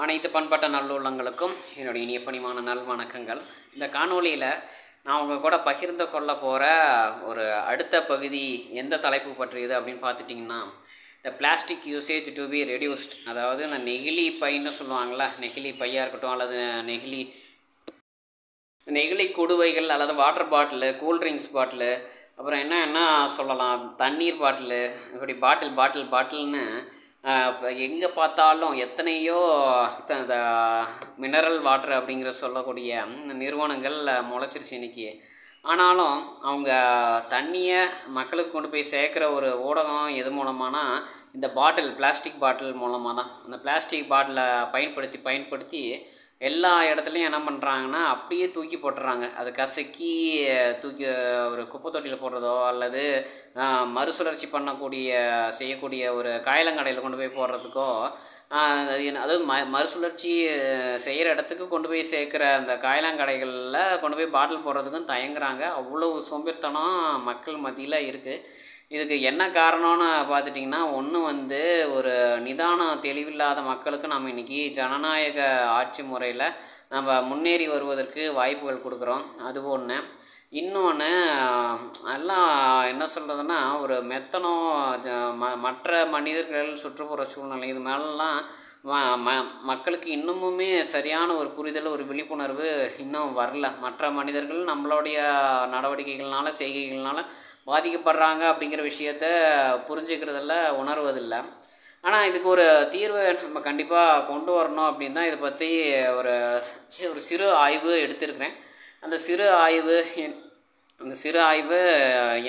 அனைத்து பண்பட்ட நல்லுள்ளங்களுக்கும் என்னுடைய இனிய பணிவான நல்வணக்கங்கள். இந்த காணொளியில் நான் உங்கள் கூட பகிர்ந்து கொள்ள போகிற ஒரு அடுத்த பகுதி எந்த தலைப்பு பற்றியது அப்படின்னு பார்த்துட்டிங்கன்னா, இந்த plastic usage to be reduced. அதாவது இந்த நெகிழி பைன்னு சொல்லுவாங்களா, நெகிழி பையாக இருக்கட்டும் அல்லது நெகிழி குடுவைகள் அல்லது வாட்டர் பாட்டிலு, கூல்ட்ரிங்க்ஸ் பாட்டிலு, அப்புறம் என்ன சொல்லலாம், தண்ணீர் பாட்டிலு, இப்படி பாட்டில்னு இப்போ எங்கே பார்த்தாலும் எத்தனையோ இந்த மினரல் வாட்டர் அப்படிங்கிற சொல்லக்கூடிய நிறுவனங்கள் முளைச்சிருச்சு இன்றைக்கி. ஆனாலும் அவங்க தண்ணியை மக்களுக்கு கொண்டு போய் சேர்க்குற ஒரு ஊடகம் எது மூலமானா இந்த பிளாஸ்டிக் பாட்டில் மூலமாக தான். அந்த பிளாஸ்டிக் பாட்டிலை பயன்படுத்தி எல்லா இடத்துலையும் என்ன பண்ணுறாங்கன்னா அப்படியே தூக்கி போட்டுறாங்க. அது கசக்கி தூக்கி ஒரு குப்பை தொட்டியில் போடுறதோ அல்லது மறுசுழற்சி செய்யக்கூடிய ஒரு காயலங்கடையில் கொண்டு போய் போடுறதுக்கோ, அதாவது மறுசுழற்சி செய்கிற இடத்துக்கு கொண்டு போய் சேர்க்குற அந்த காயலங்கடைகளில் கொண்டு போய் பாட்டில் போடுறதுக்கும் தயங்குறாங்க. அவ்வளோ சோம்பேறித்தனம் மக்கள் மத்தியில் இருக்குது. இதுக்கு என்ன காரணம்னு பார்த்துட்டிங்கன்னா, ஒன்று ஒரு நிதானம் தெளிவில்லாத மக்களுக்கு நம்ம இன்றைக்கி ஜனநாயக ஆட்சி முறையில் நம்ம முன்னேறி வருவதற்கு வாய்ப்புகள் கொடுக்குறோம். அது ஒன்று. இன்னொன்று, எல்லாம் என்ன சொல்கிறதுனா, ஒரு மெத்தனம் மற்ற மனிதர்கள், சுற்றுப்புற சூழ்நிலை, இது மேலெலாம் மக்களுக்கு இன்னமுமே சரியான ஒரு புரிதல், ஒரு விழிப்புணர்வு இன்னும் வரல. மற்ற மனிதர்கள் நம்மளுடைய நடவடிக்கைகள்னால, செய்கைகள்னால பாதிக்கப்படுறாங்க அப்படிங்கிற விஷயத்த புரிஞ்சுக்கிறதில்ல, உணர்வதில்லை. ஆனால் இதுக்கு ஒரு தீர்வை நம்ம கண்டிப்பாக கொண்டு வரணும் அப்படின்னு தான் இதை பற்றி ஒரு சிறு ஆய்வு எடுத்திருக்கிறேன். அந்த சிறு ஆய்வு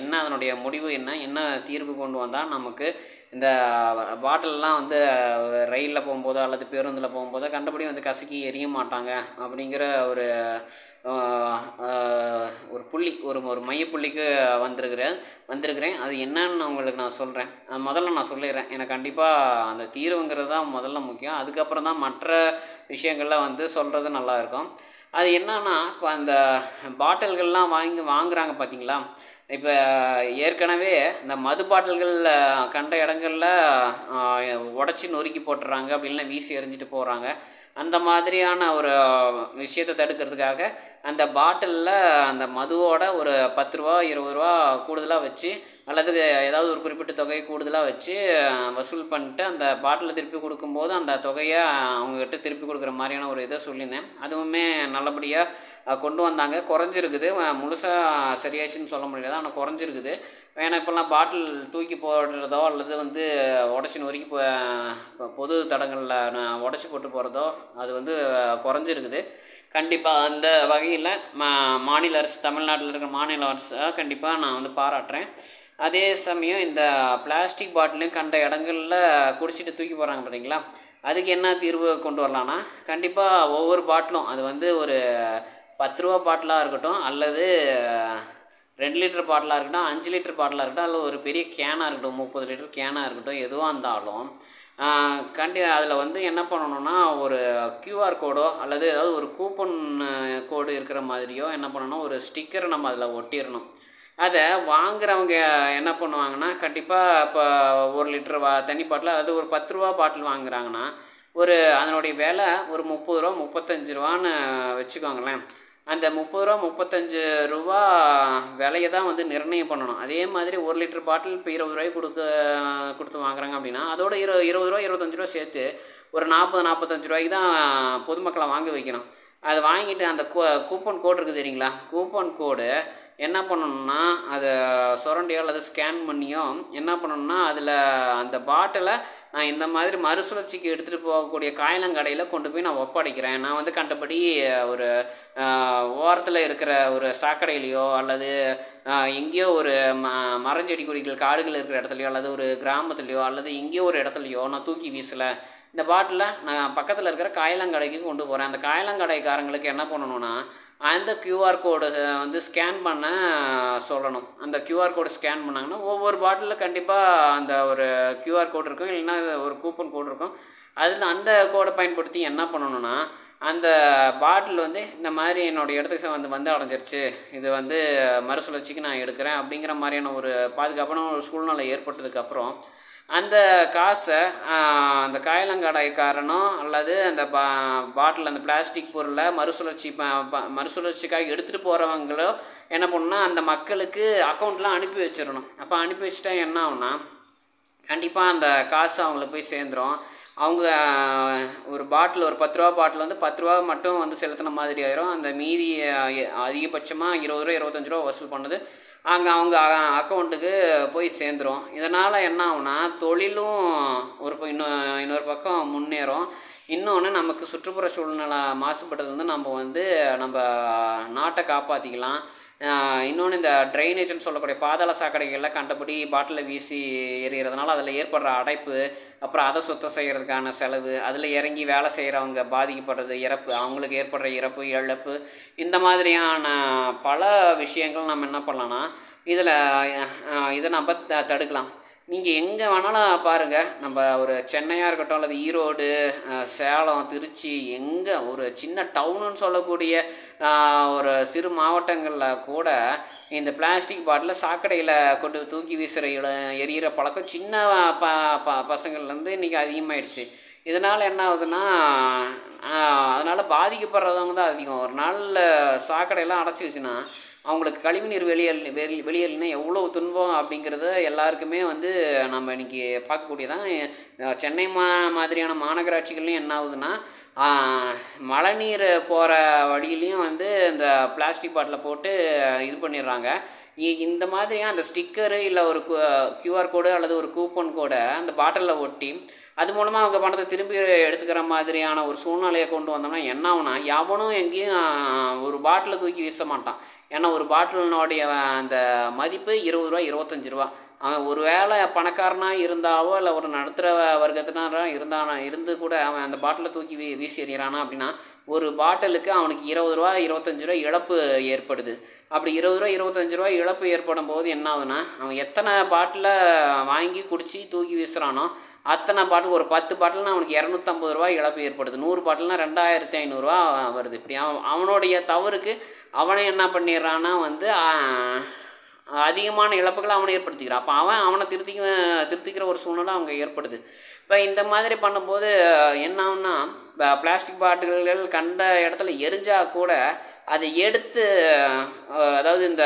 என்ன, அதனுடைய முடிவு என்ன தீர்வு கொண்டு வந்தால் நமக்கு இந்த பாட்டிலெலாம் ரயிலில் போகும்போதோ அல்லது பேருந்தில் போகும்போதோ கண்டபடி கசக்கி எரிய மாட்டாங்க அப்படிங்கிற ஒரு புள்ளி, ஒரு மையப்புள்ளிக்கு வந்திருக்கிறேன். அது என்னன்னு உங்களுக்கு நான் சொல்கிறேன். முதல்ல நான் சொல்லிடுறேன். எனக்கு கண்டிப்பாக அந்த தீர்வுங்கிறது தான் முதல்ல முக்கியம். அதுக்கப்புறம் தான் மற்ற விஷயங்களில் சொல்கிறது நல்லாயிருக்கும். அது என்னன்னா, இப்போ அந்த பாட்டில்கள்லாம் வாங்குகிறாங்க பார்த்தீங்களா. இப்போ ஏற்கனவே இந்த மது பாட்டில்கள் கண்ட இடங்களில் உடச்சி நொறுக்கி போட்டுறாங்க, அப்படின்லாம் வீசி எறிஞ்சிட்டு போகிறாங்க. அந்த மாதிரியான ஒரு விஷயத்தை தடுக்கிறதுக்காக அந்த பாட்டிலில் அந்த மதுவோட ஒரு 10 ரூபா 20 ரூபா கூடுதலாக வச்சு அல்லது ஏதாவது ஒரு குறிப்பிட்ட தொகையை கூடுதலாக வச்சு வசூல் பண்ணிட்டு அந்த பாட்டிலை திருப்பி கொடுக்கும்போது அந்த தொகையை அவங்கக்கிட்ட திருப்பி கொடுக்குற மாதிரியான ஒரு இதை சொல்லியிருந்தேன். அதுவுமே நல்லபடியாக கொண்டு வந்தாங்க. குறைஞ்சிருக்குது, முழுசாக சரியாச்சுன்னு சொல்ல முடியாது, ஆனால் குறைஞ்சிருக்குது. ஏன்னா இப்போல்லாம் பாட்டில் தூக்கி போடுறதோ அல்லது உடச்சி நொறுக்கி பொது தடங்களில் உடச்சி போட்டு போகிறதோ அது குறைஞ்சிருக்குது. கண்டிப்பாக அந்த வகையில் மாநில அரசு, தமிழ்நாட்டில் இருக்கிற மாநில அரசை கண்டிப்பாக நான் பாராட்டுறேன். அதே சமயம் இந்த பிளாஸ்டிக் பாட்டிலையும் கண்ட இடங்களில் குடிச்சிட்டு தூக்கி போகிறாங்க பார்த்தீங்களா, அதுக்கு என்ன தீர்வு கொண்டு வரலான்னா, கண்டிப்பாக ஒவ்வொரு பாட்டிலும் அது ஒரு 10 ரூபா பாட்டிலாக இருக்கட்டும் அல்லது 2 லிட்டர் பாட்டிலாக இருக்கட்டும், 5 லிட்டர் பாட்டிலாக இருக்கட்டும், அல்லது ஒரு பெரிய கேனாக இருக்கட்டும், 30 லிட்டர் கேனாக இருக்கட்டும், எதுவாக இருந்தாலும் அதில் என்ன பண்ணணுன்னா, ஒரு கியூஆர் கோடோ அல்லது ஏதாவது ஒரு கூப்பன் கோடு இருக்கிற மாதிரியோ என்ன பண்ணணும், ஒரு ஸ்டிக்கரை நம்ம அதில் ஒட்டிடணும். அதை வாங்குகிறவங்க என்ன பண்ணுவாங்கன்னா, கண்டிப்பாக இப்போ 1 லிட்டர் தண்ணி பாட்டில் அல்லது ஒரு 10 ரூபா பாட்டில் வாங்குகிறாங்கன்னா அதனுடைய விலை ஒரு 30 ரூபா 35 ரூபான்னு வச்சுக்கோங்களேன். அந்த 30 ரூபா 35 ரூபா விலையை தான் நிர்ணயம் பண்ணணும். அதே மாதிரி 1 லிட்டர் பாட்டில் இப்போ 20 ரூபாய்க்கு கொடுத்து வாங்குறாங்க அப்படின்னா அதோட 20 ரூபா 25 ரூபா சேர்த்து ஒரு 40-45 ரூபாய்க்கு தான் பொதுமக்களை வாங்க வைக்கணும். அதை வாங்கிட்டு அந்த கூப்பன் கோடு இருக்குது தெரியுங்களா, கூப்பன் கோடு என்ன பண்ணணும்னா அதை சுரண்டியோ அல்லது ஸ்கேன் பண்ணியோ என்ன பண்ணணும்னா அதில் அந்த பாட்டிலை நான் இந்த மாதிரி மறுசுழற்சிக்கு எடுத்துகிட்டு போகக்கூடிய காயலங்கடையில் கொண்டு போய் நான் ஒப்படைக்கிறேன். நான் கண்டபடி ஒரு ஓரத்தில் இருக்கிற ஒரு சாக்கடையிலையோ அல்லது எங்கேயோ ஒரு மரஞ்செடி கொடிகள் காடுகள் இருக்கிற இடத்துலையோ அல்லது ஒரு கிராமத்துலையோ அல்லது எங்கேயோ ஒரு இடத்துலையோ நான் தூக்கி வீசலை. இந்த பாட்டிலை நான் பக்கத்தில் இருக்கிற காயலங்கடைக்கு கொண்டு போகிறேன். அந்த காயலங்கடைக்காரங்களுக்கு என்ன பண்ணணுன்னா, அந்த கியூஆர் கோடை ஸ்கேன் பண்ண சொல்லணும். அந்த கியூஆர் கோடை ஸ்கேன் பண்ணாங்கன்னா ஒவ்வொரு பாட்டிலில் கண்டிப்பாக அந்த ஒரு கியூஆர் கோடு இருக்கும், இல்லைன்னா ஒரு கூப்பன் கோடு இருக்கும். அதில் அந்த கோடை பயன்படுத்தி என்ன பண்ணணுன்னா, அந்த பாட்டில் இந்த மாதிரி என்னோடய இடத்துக்கு அடைஞ்சிருச்சு, இது மறுசுழற்சிக்கு நான் எடுக்கிறேன் அப்படிங்கிற மாதிரியான ஒரு பாதுகாப்பான ஒரு சூழ்நிலை ஏற்பட்டதுக்கப்புறம் அந்த காசை அந்த காயலங்கடைக்காரனோ அல்லது அந்த பாட்டில் அந்த பிளாஸ்டிக் பொருளை மறுசுழற்சிக்காக எடுத்துகிட்டு போகிறவங்களோ என்ன பண்ணணும்னா அந்த மக்களுக்கு அக்கௌண்ட்லாம் அனுப்பி வச்சிடணும். அப்போ அனுப்பி வச்சுட்டா என்ன ஆகும்னா கண்டிப்பாக அந்த காசு அவங்களுக்கு போய் சேர்ந்துடும். அவங்க ஒரு பாட்டில் ஒரு 10 ரூபா பாட்டில் வந்து 10 ரூபா மட்டும் வந்து செலுத்தின மாதிரி ஆயிரும். அந்த மீதி அதிகபட்சமாக 20 ரூபா 25 ரூபா வசூல் பண்ணுது அங்கே அவங்க அக்கௌண்ட்டுக்கு போய் சேர்ந்துடும். இதனால் என்ன ஆகுனா தொழிலும் இன்னொரு பக்கம் முன்னேறும். இன்னொன்று நமக்கு சுற்றுப்புற சூழ்நிலை மாசுபட்டது நம்ம நாட்டை காப்பாற்றிக்கலாம். இன்னொன்று இந்த ட்ரைனேஜ்னு சொல்லக்கூடிய பாதாள சாக்கடைகளில் கண்டபடி பாட்டில் வீசி எறிகிறதுனால அதில் ஏற்படுற அடைப்பு, அப்புறம் அதை சுத்தம் செய்கிறதுக்கான செலவு, அதில் இறங்கி வேலை செய்கிறவங்க பாதிக்கப்படுறது, இறப்பு, அவங்களுக்கு ஏற்படுற இழப்பு, இந்த மாதிரியான பல விஷயங்கள் நம்ம என்ன பண்ணலான்னா இதை நம்ம தடுக்கலாம். நீங்கள் எங்கே வேணாலும் பாருங்கள், நம்ம ஒரு சென்னையாக இருக்கட்டும் அல்லது ஈரோடு, சேலம், திருச்சி, எங்கே ஒரு சின்ன டவுனுன்னு சொல்லக்கூடிய ஒரு சிறு மாவட்டங்களில் கூட இந்த பிளாஸ்டிக் பாட்டில் சாக்கடையில் கொண்டு தூக்கி வீசுகிற எரியிற பழக்கம் சின்ன பசங்கள்லேருந்து இன்றைக்கி அதிகமாகிடுச்சு. இதனால் என்ன ஆகுதுன்னா அதனால் பாதிக்கப்படுறவங்க தான் அதிகம். ஒரு நாளில் சாக்கடையெல்லாம் அடைச்சிருச்சுன்னா அவங்களுக்கு கழிவுநீர் வெளியேறினா எவ்வளோ துன்பம் அப்படிங்கிறத எல்லாருக்குமே நம்ம இன்றைக்கி பார்க்கக்கூடியதான். சென்னை மாதிரியான மாநகராட்சிகள்லையும் என்ன ஆகுதுன்னா மழைநீர் போகிற வழியிலையும் இந்த பிளாஸ்டிக் பாட்டில் போட்டு இது பண்ணிடுறாங்க. இந்த மாதிரியாக அந்த ஸ்டிக்கரு இல்லை ஒரு QR கோடு அல்லது ஒரு கூப்பன் கோடை அந்த பாட்டிலில் ஒட்டி அது மூலமாக அவங்க பணத்தை திரும்பி எடுத்துக்கிற மாதிரியான ஒரு சூழ்நிலையை கொண்டு வந்தோம்னா என்ன ஆகுனா எவனும் எங்கேயும் ஒரு பாட்டிலை தூக்கி வீச மாட்டான். ஏன்னா ஒரு பாட்டிலினுடைய அந்த மதிப்பு 20 ரூபா 25 ரூபா. அவன் ஒரு வேளை பணக்காரனாக இருந்தாவோ இல்லை ஒரு நடுத்தர வர்க்கத்தினராக இருந்து கூட அவன் அந்த பாட்டிலை தூக்கி வீசி எறிகிறானா அப்படின்னா ஒரு பாட்டிலுக்கு அவனுக்கு 20 ரூபா 25 ரூபா இழப்பு ஏற்படுது. அப்படி 20 ரூபா 25 ரூபா இழப்பு ஏற்படும் போது என்ன ஆகுதுன்னா அவன் எத்தனை பாட்டிலை வாங்கி குடித்து தூக்கி வீசுகிறானோ அத்தனை பாட்டில் ஒரு 10 பாட்டில்னா அவனுக்கு 250 ரூபா இழப்பு ஏற்படுது. 100 பாட்டில்னா 2500 ரூபா வருது. இப்படி அவனுடைய தவறுக்கு அவனை என்ன பண்ணிடுறான்னா அதிகமான இழப்புகளை அவனை ஏற்படுத்திக்கிறான். அப்போ அவனை திருத்திக்கிற ஒரு சூழ்நிலை அவங்க ஏற்படுது. இப்போ இந்த மாதிரி பண்ணும்போது என்ன ஆகுன்னா பிளாஸ்டிக் பாட்டில்கள் கண்ட இடத்துல எரிஞ்சால் கூட அதை எடுத்து அதாவது இந்த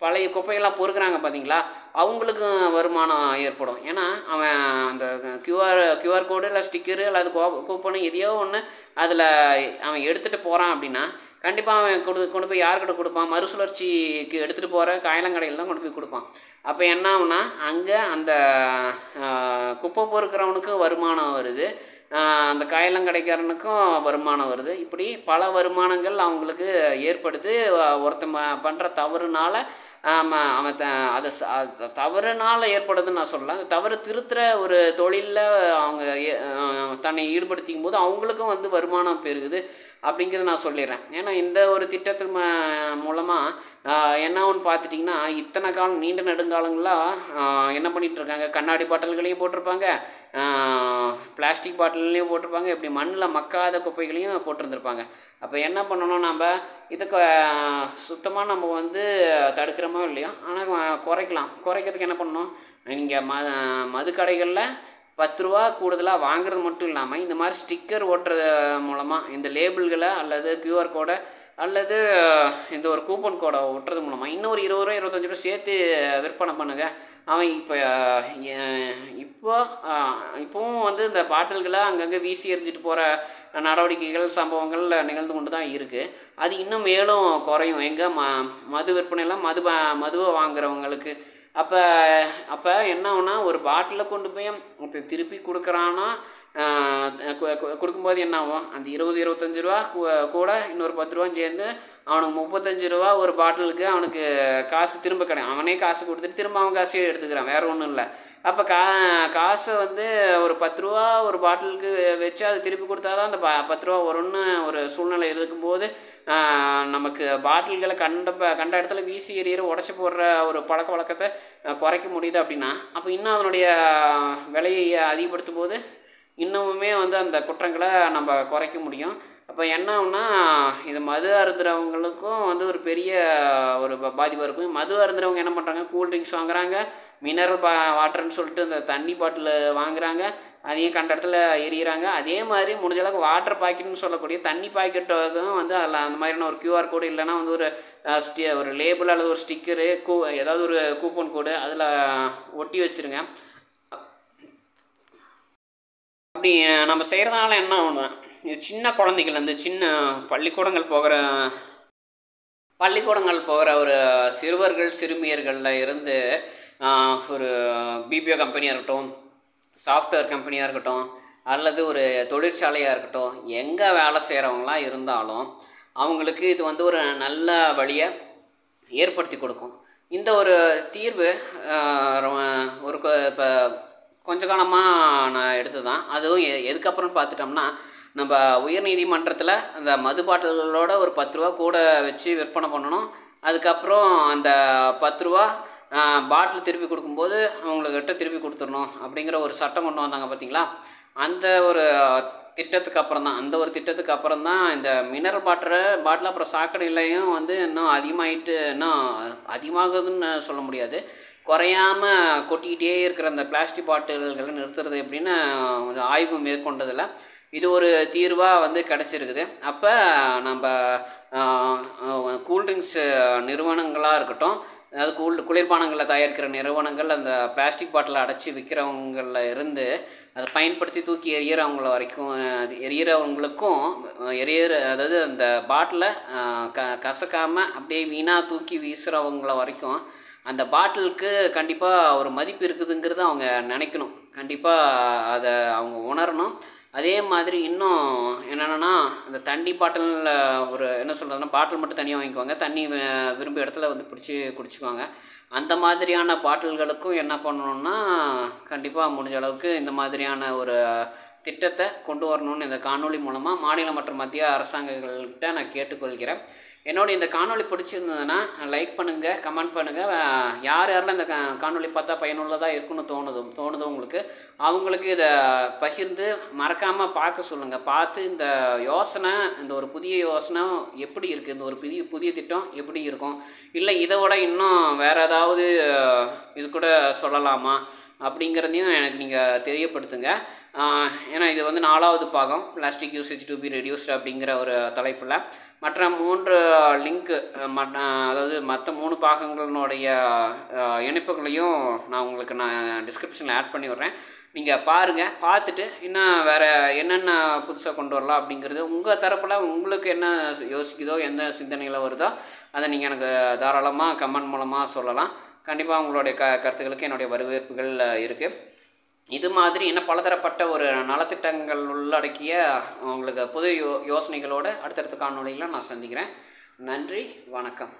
பழைய குப்பையெல்லாம் பொறுக்கிறாங்க பார்த்தீங்களா, அவங்களுக்கும் வருமானம் ஏற்படும். ஏன்னா அவன் அந்த QR கோடு இல்லை ஸ்டிக்கரு அல்லது கூப்பனு எதையோ ஒன்று அதில் அவன் எடுத்துகிட்டு போகிறான் அப்படின்னா கண்டிப்பாக அவன் கொண்டு போய் யார்கிட்ட கொடுப்பான், மறுசுழற்சிக்கு எடுத்துகிட்டு போகிற காயலங்கடையில் தான் கொண்டு போய் கொடுப்பான். அப்போ என்ன ஆகுனா அங்கே அந்த குப்பை பொறுக்கிறவனுக்கும் வருமானம் வருது, அந்த காயலங்கடைக்காரனுக்கும் வருமானம் வருது. இப்படி பல வருமானங்கள் அவங்களுக்கு ஏற்படுது. ஒருத்தன் பண்ணுற தவறுனால அவன் அதை தவறுனால் ஏற்படுதுன்னு நான் சொல்லலாம். அந்த தவறு திருத்துற ஒரு தொழிலில் அவங்க தன்னை ஈடுபடுத்திக்கும் போது அவங்களுக்கும் வருமானம் பெருகுது அப்படிங்கிறத நான் சொல்லிடுறேன். ஏன்னா இந்த ஒரு திட்டத்து மூலமாக என்ன ஒன்று பார்த்துட்டிங்கன்னா இத்தனை காலம் நீண்ட நெடுங்காலங்களாக என்ன பண்ணிகிட்டு இருக்காங்க, கண்ணாடி பாட்டில்களையும் போட்டிருப்பாங்க, பிளாஸ்டிக் பாட்டில்லையும் போட்டிருப்பாங்க, இப்படி மண்ணில் மக்காத குப்பைகளையும் போட்டிருந்துருப்பாங்க. அப்போ என்ன பண்ணணும், நம்ம இதுக்கு சுத்தமாக நம்ம தடுக்கிறோமோ இல்லையோ, ஆனால் குறைக்கிறதுக்கு என்ன பண்ணணும், நீங்கள் மது கடைகளில் 10 ரூபா கூடுதலாக வாங்குறது மட்டும் இல்லாமல் இந்த மாதிரி ஸ்டிக்கர் ஓட்டுறது மூலமாக இந்த லேபிள்களை அல்லது QR கோடை அல்லது இந்த ஒரு கூப்பன் கோடை ஒட்டுறது மூலமாக இன்னும் ஒரு 20 ரூபா 25 ரூபா சேர்த்து விற்பனை பண்ணுங்க. அவன் இப்போவும் இந்த பாட்டில்களை அங்கங்கே வீசி எறிஞ்சிட்டு போகிற நடவடிக்கைகள் சம்பவங்கள் நிகழ்ந்து கொண்டு தான் இருக்குது. அது இன்னும் மேலும் குறையும் எங்கே மது விற்பனையெல்லாம் மதுவை வாங்குறவங்களுக்கு. அப்போ என்ன ஆகுனா ஒரு பாட்டிலை கொண்டு போய் திருப்பி கொடுக்குறான்னா கொடுக்கும்போது என்ன ஆகும், அந்த 20-25 ரூபா கூட இன்னொரு 10 ரூபா சேர்ந்து அவனுக்கு 35 ரூபா ஒரு பாட்டிலுக்கு அவனுக்கு காசு திரும்ப கிடைக்கும். அவனே காசு கொடுத்துட்டு திரும்ப அவன் காசே எடுத்துக்கிறான், வேறு ஒன்றும் இல்லை. அப்போ காசை ஒரு 10 ரூபா ஒரு பாட்டிலுக்கு வச்சு அது திருப்பி கொடுத்தா தான் அந்த 10 ரூபா வரும்னு ஒரு சூழ்நிலை இருக்கும்போது நமக்கு பாட்டில்களை கண்ட இடத்துல வீசி எறிகிற உடச்சி போடுற ஒரு பழக்க வழக்கத்தை குறைக்க முடியுது அப்படின்னா அப்போ இன்னும் அதனுடைய விலையை அதிகப்படுத்தும் போது இன்னமுமே அந்த குற்றங்களை நம்ம குறைக்க முடியும். அப்போ அப்போ என்ன ஆகும்னா இது மது அருந்துறவங்களுக்கும் வந்து ஒரு பெரிய ஒரு பாதிப்பாக இருக்கும். மது அருந்துறவங்க என்ன பண்ணுறாங்க, கூல்ட்ரிங்க்ஸ் வாங்குறாங்க, மினரல் வாட்டர்னு சொல்லிட்டு இந்த தண்ணி பாட்டில் வாங்குறாங்க, அதையும் கண்ட இடத்துல எரியிறாங்க. அதே மாதிரி முடிஞ்ச அளவுக்கு வாட்டர் பாக்கெட்னு சொல்லக்கூடிய தண்ணி பாக்கெட்டுக்கும் வந்து அதில் அந்த மாதிரியான ஒரு QR கோடு இல்லைனா வந்து ஒரு லேபிள் அல்லது ஒரு ஸ்டிக்கரு ஏதாவது ஒரு கூப்பன் கோடு அதில் ஒட்டி வச்சுருங்க. அப்படி நம்ம செய்கிறதுனால என்ன ஆகும்னா, இது சின்ன குழந்தைகள் வந்து சின்ன பள்ளிக்கூடங்கள் போகிற ஒரு சிறுவர்கள் சிறுமியர்களில் இருந்து ஒரு BPO கம்பெனியாக இருக்கட்டும், சாஃப்ட்வேர் கம்பெனியாக இருக்கட்டும், அல்லது ஒரு தொழிற்சாலையாக இருக்கட்டும், எங்கே வேலை செய்கிறவங்களாம் இருந்தாலும் அவங்களுக்கு இது வந்து ஒரு நல்ல வழியை ஏற்படுத்தி கொடுக்கும். இந்த ஒரு தீர்வு ஒரு இப்போ கொஞ்ச காலமாக நான் எடுத்து தான். அதுவும் எதுக்கப்புறம் பார்த்துட்டோம்னா, நம்ம உயர்நீதிமன்றத்தில் அந்த மது பாட்டில்களோட ஒரு 10 ரூபா கூட வச்சு விற்பனை பண்ணணும். அதுக்கப்புறம் அந்த 10 ரூபா பாட்டில் திருப்பி கொடுக்கும்போது அவங்கக்கிட்ட திருப்பி கொடுத்துடணும் அப்படிங்கிற ஒரு சட்டம் கொண்டு வந்தாங்க பார்த்தீங்களா. அந்த ஒரு திட்டத்துக்கு அப்புறம் தான் இந்த மினரல் பாட்டில் அப்புறம் சாக்கடையிலையும் வந்து இன்னும் அதிகமாகுதுன்னு சொல்ல முடியாது, குறையாமல் கொட்டிக்கிட்டே இருக்கிற அந்த பிளாஸ்டிக் பாட்டில்களை நிறுத்துறது எப்படின்னு கொஞ்சம் ஆய்வு மேற்கொண்டதில் இது ஒரு தீர்வாக வந்து கிடச்சிருக்குது. அப்போ நம்ம கூல்ட்ரிங்க்ஸ் நிறுவனங்களாக இருக்கட்டும், அதாவது குளிர்பானங்களை தயாரிக்கிற நிறுவனங்கள் அந்த பிளாஸ்டிக் பாட்டிலை அடைச்சி விற்கிறவங்களில் இருந்து அதை பயன்படுத்தி தூக்கி எரியிறவங்களுக்கும் அதாவது அந்த பாட்டிலை கசக்காமல் அப்படியே வீணாக தூக்கி வீசுகிறவங்கள வரைக்கும் அந்த பாட்டிலுக்கு கண்டிப்பாக ஒரு மதிப்பு இருக்குதுங்கிறது அவங்க நினைக்கணும். கண்டிப்பாக அதை அவங்க உணரணும். அதே மாதிரி இன்னும் என்னென்னா, இந்த தண்ணி பாட்டிலில் ஒரு என்ன சொல்கிறதுனா, பாட்டில் மட்டும் தனியாக வாங்கிக்குவாங்க, தண்ணி விரும்பிய இடத்துல வந்து பிடிச்சி குடிச்சுக்குவாங்க. அந்த மாதிரியான பாட்டில்களுக்கும் என்ன பண்ணணுன்னா, கண்டிப்பாக முடிஞ்ச அளவுக்கு இந்த மாதிரியான ஒரு திட்டத்தை கொண்டு வரணும்னு இந்த காணொளி மூலமாக மாநில மற்றும் மத்திய அரசாங்கங்கள்கிட்ட நான் கேட்டுக்கொள்கிறேன். என்னோட இந்த காணொளி பிடிச்சிருந்ததுன்னா லைக் பண்ணுங்கள், கமெண்ட் பண்ணுங்கள். யாரெல்லாம் இந்த காணொளி பார்த்தா பயனுள்ளதாக இருக்குன்னு தோணுதோ அவங்களுக்கு இதை பகிர்ந்து மறக்காமல் பார்க்க சொல்லுங்கள். பார்த்து இந்த ஒரு புதிய யோசனை எப்படி இருக்குது, இந்த ஒரு புதிய திட்டம் எப்படி இருக்கும், இல்லை இதை விட இன்னும் வேறு ஏதாவது இது கூட சொல்லலாமா அப்படிங்கிறதையும் எனக்கு நீங்கள் தெரியப்படுத்துங்க. ஏன்னா இது வந்து 4வது பாகம், plastic usage to be reduced அப்படிங்கிற ஒரு தலைப்பில். மற்ற 3 லிங்க்கு அதாவது மற்ற 3 பாகங்களினுடைய இணைப்புகளையும் நான் டிஸ்கிரிப்ஷனில் ஆட் பண்ணி விட்றேன். நீங்கள் பாருங்கள். பார்த்துட்டு இன்னும் வேறு என்னென்ன புதுசாக கொண்டு வரலாம் அப்படிங்கிறது உங்கள் தரப்பில் உங்களுக்கு என்ன யோசிக்குதோ, எந்த சிந்தனையில் வருதோ அதை நீங்கள் எனக்கு தாராளமாக கமெண்ட் மூலமாக சொல்லலாம். கண்டிப்பாக உங்களுடைய கருத்துக்களுக்கு என்னுடைய வரவேற்புகள் இருக்குது. இது மாதிரி இன்னும் பலதரப்பட்ட ஒரு நலத்திட்டங்கள் உள்ளடக்கிய உங்களுக்கு புது யோசனைகளோடு அடுத்தடுத்த காணொளியில் நான் சந்திக்கிறேன். நன்றி, வணக்கம்.